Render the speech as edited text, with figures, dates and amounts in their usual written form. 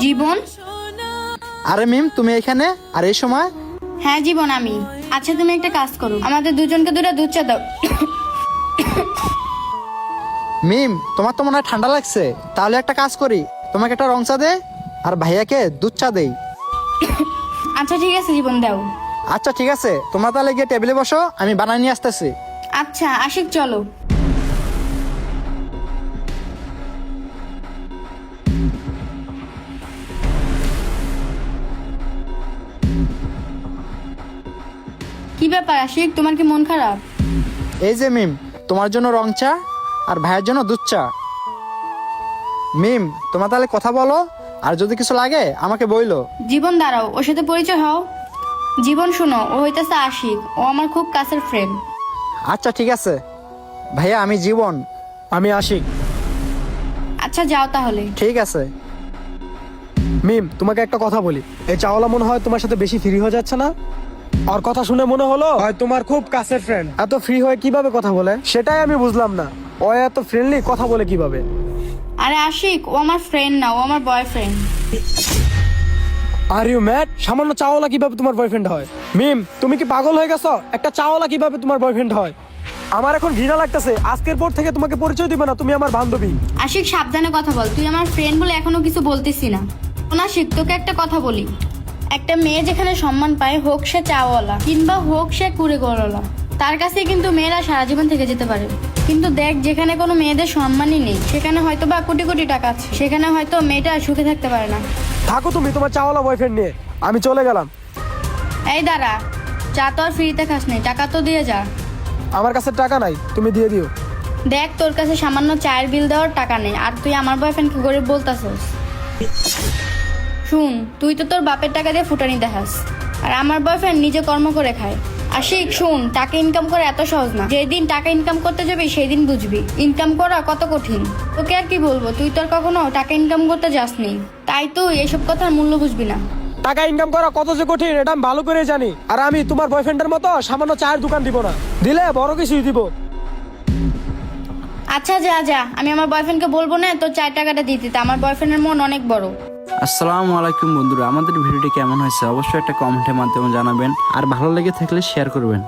জীবন? আরে মিম, তুমি এখানে আর এই সময়? হ্যাঁ জীবন, আমি। আচ্ছা তুমি একটা কাজ করো, আমাদের দুজনকে দুটো দুধ চা দাও। মিম, তোমার তো মনে হয় ঠান্ডা লাগছে, তাহলে একটা কাজ করি, তোমাকে একটা রং চা দে আর ভাইয়াকে দুধ চা দেই। আচ্ছা ঠিক আছে জীবন, দাও। আচ্ছা ঠিক আছে, তোমরা তাহলে গিয়ে টেবিলে বসো, আমি বানাই নিয়ে আসতেছি। আচ্ছা আশিক চলো। কি ব্যাপার আশিক, তোমার কি মন খারাপ? এই যে মিম, তোমার জন্য রং চা আর ভাইয়ের জন্য দুধ চা। মিম, তোমরা তাহলে কথা বলো, আর যদি কিছু লাগে আমাকে বইলো। জীবন দাঁড়াও, ওর সাথে পরিচয় হও। জীবন শোনো, ও হইতেছে আশিক, ও আমার খুব কাছের ফ্রেন্ড। আচ্ছা ঠিক আছে ভাইয়া, আমি জীবন। আমি আশিক। আচ্ছা যাও তাহলে। ঠিক আছে। মিম, তোমাকে একটা কথা বলি, এই চাওয়ালা মনে হয় তোমার সাথে বেশি ফ্রি হয়ে যাচ্ছে না? আর কথা শুনে মনে হলো হয় তোমার খুব কাছের ফ্রেন্ড। এত ফ্রি হয়ে কিভাবে কথা বলে সেটাই আমি বুঝলাম না। ও এত ফ্রেন্ডলি কথা বলে কিভাবে? আরে আশিক, ও আমার ফ্রেন্ড না, ও আমার বয়ফ্রেন্ড। Are you mad? সামান্য চাওয়ালা কিভাবে তোমার বয়ফ্রেন্ড হয়? মিম, তুমি কি পাগল হয়ে গেছো? একটা চাওয়ালা কিভাবে তোমার বয়ফ্রেন্ড হয়? আমার এখন ঘৃণা লাগতেছে, আজকের পর থেকে তোমাকে পরিচয় দিবে না, তুমি আমার বান্ধবী। আশিক সাবধানে কথা বল, তুই আমার ফ্রেন্ড বলে এখনো কিছু বলতেছি না। না আশিক, তোকে একটা কথা বলি, একটা মেয়ে যেখানে সম্মান পায়, হোক সে চাওয়ালা কিংবা হোক সে কুড়ে গড়ওয়ালা, তার কাছে কিন্তু মেয়েরা সারা জীবন থেকে যেতে পারে। কিন্তু দেখ, যেখানে কোনো মেয়েদের সম্মানই নেই, সেখানে হয়তো বা কোটি কোটি টাকা আছে, সেখানে হয়তো মেয়েটা সুখে থাকতে পারে না। থাকো তুমি তোমার চাওয়ালা বয়ফ্রেন্ড নিয়ে, আমি চলে গেলাম। এই দাঁড়া, চা তো আর ফ্রিতে খাস নেই, টাকা তো দিয়ে যা। আমার কাছে টাকা নাই, তুমি দিয়ে দিও। দেখ, তোর কাছে সামান্য চায়ের বিল দেওয়ার টাকা নেই, আর তুই আমার বয়ফ্রেন্ডকে গরিব বলতাছস। শুন, তুই তো তোর বাপের টাকা দিয়ে ফুটানি দেখাস, আর আমার বয়ফ্রেন্ড নিজে কর্ম করে খায়। আশিক শুন, টাকা ইনকাম করা এত সহজ না। যেদিন টাকা ইনকাম করতে যাবি সেই দিন বুঝবি ইনকাম করা কত কঠিন। তোকে আর কি বলবো, তুই তোর কখনো টাকা ইনকাম করতে যাসনি, তাই তুই এসব কথার মূল্য বুঝবি না। টাকা ইনকাম করা কত যে কঠিন এটা আমি ভালো করে জানি। আর আমি তোমার বয়ফ্রেন্ডের মতো সামান্য চায়ের দোকান দিব না, দিলে বড় কিছুই দিব। আচ্ছা যা যা, আমি আমার বয়ফ্রেন্ডকে বলবো না তোর 4 টাকাটা দিতে, আমার বয়ফ্রেন্ডের মন অনেক বড়। আসসালামু আলাইকুম বন্ধুরা, আমাদের ভিডিওটি কেমন হয়েছে অবশ্যই একটা কমেন্টের মাধ্যমে জানাবেন, আর ভালো লেগে থাকলে শেয়ার করবেন।